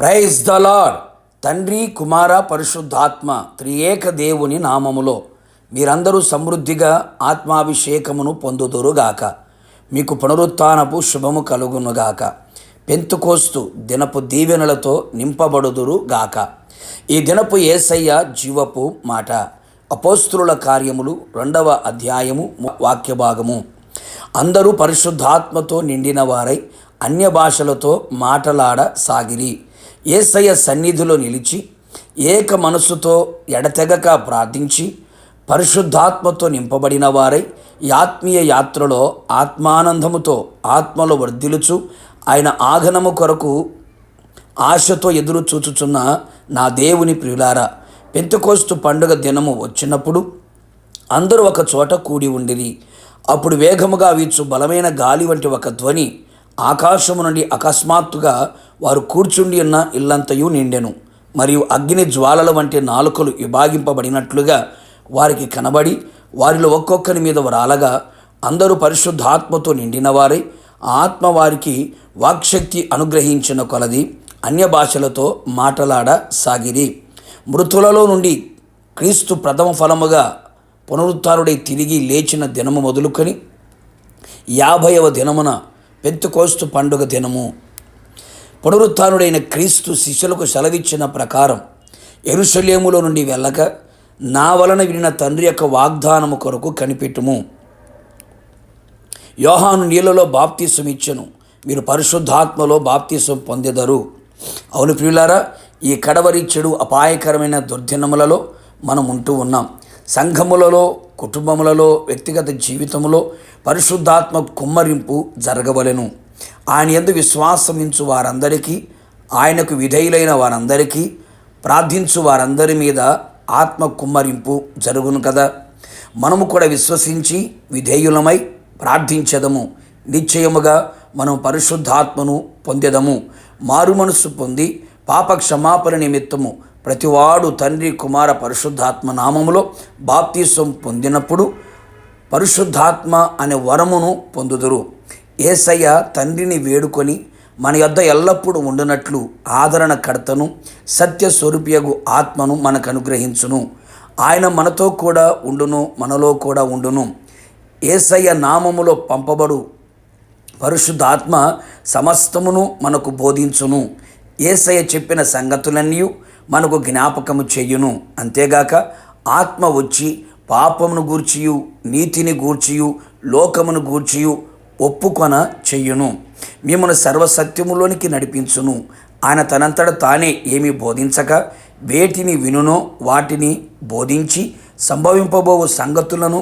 Praise the lord. తండ్రి, కుమార, పరిశుద్ధాత్మ త్రియేక దేవుని నామములో మీరందరూ సమృద్ధిగా ఆత్మాభిషేకమును పొందుదురుగాక. మీకు పునరుత్థానపు శుభము కలుగునుగాక. పెంతుకోస్తు దినపు దీవెనలతో నింపబడుదురుగాక. ఈ దినపు యేసయ్య జీవపు మాట. అపోస్తుల కార్యములు 2వ అధ్యాయము వాక్య భాగము. అందరూ పరిశుద్ధాత్మతో నిండిన వారై అన్య భాషలతో మాటలాడసాగిరి. యేసయ్య సన్నిధిలో నిలిచి ఏక మనసుతో ఎడతెగక ప్రార్థించి పరిశుద్ధాత్మతో నింపబడిన వారై ఈ ఆత్మీయ యాత్రలో ఆత్మానందముతో ఆత్మలో వర్ధిల్లుచు ఆయన ఆగమనము కొరకు ఆశతో ఎదురు చూచుచున్న నా దేవుని ప్రియులారా, పెంతెకోస్తు పండుగ దినము వచ్చినప్పుడు అందరూ ఒక చోట కూడి ఉండిరి. అప్పుడు వేగముగా వీచు బలమైన గాలి వంటి ఒక ధ్వని ఆకాశము నుండి అకస్మాత్తుగా వారు కూర్చుండి ఉన్న ఇల్లంతయు నిండెను. మరియు అగ్ని జ్వాలల వంటి నాలుకలు విభాగింపబడినట్లుగా వారికి కనబడి వారిలో ఒక్కొక్కరి మీద రాలగా అందరూ పరిశుద్ధాత్మతో నిండిన వారై ఆత్మ వారికి వాక్శక్తి అనుగ్రహించిన కొలది అన్య భాషలతో మాటలాడసాగిరి. మృతులలో నుండి క్రీస్తు ప్రథమ ఫలముగా పునరుత్థానుడై తిరిగి లేచిన దినము మొదలుకొని 50వ దినమున పెంతెకోస్తు పండుగ దినము. పునరుత్థానుడైన క్రీస్తు శిష్యులకు సెలవిచ్చిన ప్రకారం యెరూషలేములో నుండి వెళ్ళక నా వలన వినిన తండ్రి యొక్క వాగ్దానము కొరకు కనిపెట్టుము. యోహాను నీళ్లలో బాప్తీసం ఇచ్చెను, మీరు పరిశుద్ధాత్మలో బాప్తీసం పొందెదరు. అవును ప్రియులారా, ఈ కడవరి చెడు అపాయకరమైన దుర్దినములలో మనం ఉంటూ ఉన్నాం. సంఘములలో, కుటుంబములలో, వ్యక్తిగత జీవితంలో పరిశుద్ధాత్మ కుమ్మరింపు జరగవలెను. ఆయన యందు విశ్వాసమించు వారందరికీ, ఆయనకు విధేయులైన వారందరికీ, ప్రార్థించు వారందరి మీద ఆత్మ కుమ్మరింపు జరుగును కదా. మనము కూడా విశ్వసించి విధేయులమై ప్రార్థించెదము. నిశ్చయముగా మనం పరిశుద్ధాత్మను పొందెదము. మారు మనస్సు పొంది పాప క్షమాపణ నిమిత్తము ప్రతివాడు తండ్రి, కుమార, పరిశుద్ధాత్మ నామములో బాప్తీసం పొందినప్పుడు పరిశుద్ధాత్మ అనే వరమును పొందుదురు. యేసయ్య తండ్రిని వేడుకొని మన యొద్ద ఎల్లప్పుడూ ఉండునట్లు ఆదరణకర్తను సత్య స్వరూపియగు ఆత్మను మనకు అనుగ్రహించును. ఆయన మనతో కూడా ఉండును, మనలో కూడా ఉండును. యేసయ్య నామములో పంపబడు పరిశుద్ధాత్మ సమస్తమును మనకు బోధించును. యేసయ్య చెప్పిన సంగతులన్నీ మనకు జ్ఞాపకము చెయ్యును. అంతేగాక ఆత్మ వచ్చి పాపమును గూర్చియు, నీతిని గూర్చియు, లోకమును గూర్చియు ఒప్పుకొన చెయ్యును. మిమ్మల్ని సర్వసత్యములోనికి నడిపించును. ఆయన తనంతట తానే ఏమి బోధించక వేటిని వినునో వాటిని బోధించి సంభవింపబోవు సంగతులను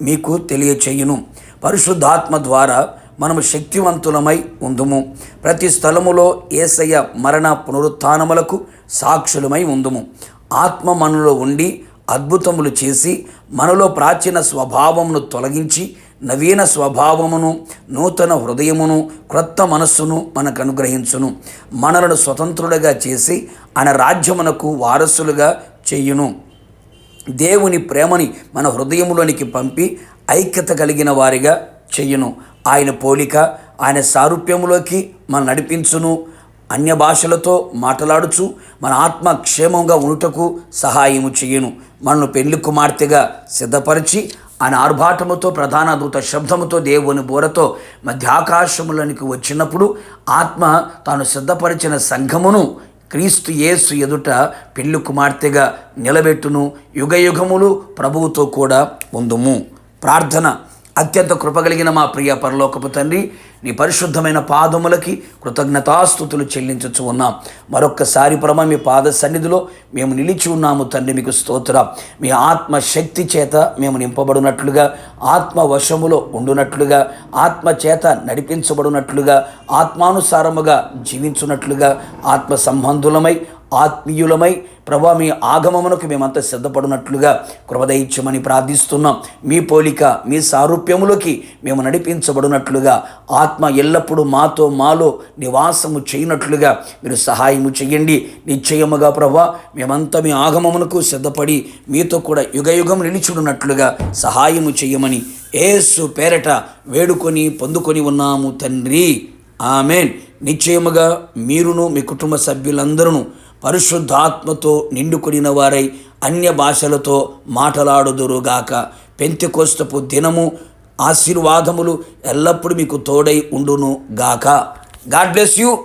మీకు తెలియచేయును. పరిశుద్ధాత్మ ద్వారా మనము శక్తివంతులమై ఉందుము. ప్రతి స్థలములో యేసయ్య మరణ పునరుత్థానములకు సాక్షులమై ఉందుము. ఆత్మ మనలో ఉండి అద్భుతములు చేసి మనలో ప్రాచీన స్వభావమును తొలగించి నవీన స్వభావమును, నూతన హృదయమును, క్రొత్త మనస్సును మనకు అనుగ్రహించును. మనలను స్వతంత్రులుగా చేసి ఆయన రాజ్యమునకు వారసులుగా చేయును. దేవుని ప్రేమని మన హృదయములోనికి పంపి ఐక్యత కలిగిన వారిగా చెయ్యును. ఆయన పోలిక, ఆయన సారూప్యములోకి మనం నడిపించును. అన్య భాషలతో మాట్లాడుచు మన ఆత్మ క్షేమంగా ఉండుటకు సహాయము చెయ్యును. మనను పెళ్లి కుమార్తెగా సిద్ధపరిచి ఆయన ఆర్భాటముతో, ప్రధాన దూత శబ్దముతో, దేవుని బోరతో మధ్యాకాశములోనికి వచ్చినప్పుడు ఆత్మ తాను సిద్ధపరిచిన సంఘమును క్రీస్తు యేసు ఎదుట పెళ్లి కుమార్తెగా నిలబెట్టును. యుగయుగములు ప్రభువుతో కూడా ఉందుము. ప్రార్థన. అత్యంత కృపగలిగిన మా ప్రియ పరలోకపు తండ్రి, నీ పరిశుద్ధమైన పాదములకి కృతజ్ఞతాస్తుతులు చెల్లించుచు ఉన్నాం. మరొక్కసారి ప్రభు మీ పాద సన్నిధిలో మేము నిలిచి ఉన్నాము తండ్రి. మీకు స్తోత్రం. మీ ఆత్మ శక్తి చేత మేము నింపబడినట్లుగా, ఆత్మ వశములో ఉండునట్లుగా, ఆత్మ చేత నడిపించబడినట్లుగా, ఆత్మానుసారముగా జీవించున్నట్లుగా, ఆత్మ సంబంధులమై ఆత్మీయులమై ప్రభా మీ ఆగమమునకు మేమంతా సిద్ధపడినట్లుగా కృపదయించమని ప్రార్థిస్తున్నాం. మీ పోలిక, మీ సారూప్యములోకి మేము నడిపించబడినట్లుగా, ఆత్మ ఎల్లప్పుడూ మాలో నివాసము చేయనట్లుగా మీరు సహాయము చేయండి. నిశ్చయముగా ప్రభా మేమంతా మీ ఆగమమునకు సిద్ధపడి మీతో కూడా యుగయుగం నిలిచుడున్నట్లుగా సహాయము చేయమని యేసు పేరట వేడుకొని పొందుకొని ఉన్నాము తండ్రి. ఆమేన్. నిశ్చయముగా మీరును మీ కుటుంబ సభ్యులందరూ పరిశుద్ధాత్మతో నిండుకొనిన వారై అన్య భాషలతో మాట్లాడుదురుగాక. పెంతెకొస్తపు దినము ఆశీర్వాదములు ఎల్లప్పుడూ మీకు తోడై ఉండును గాక. God bless you.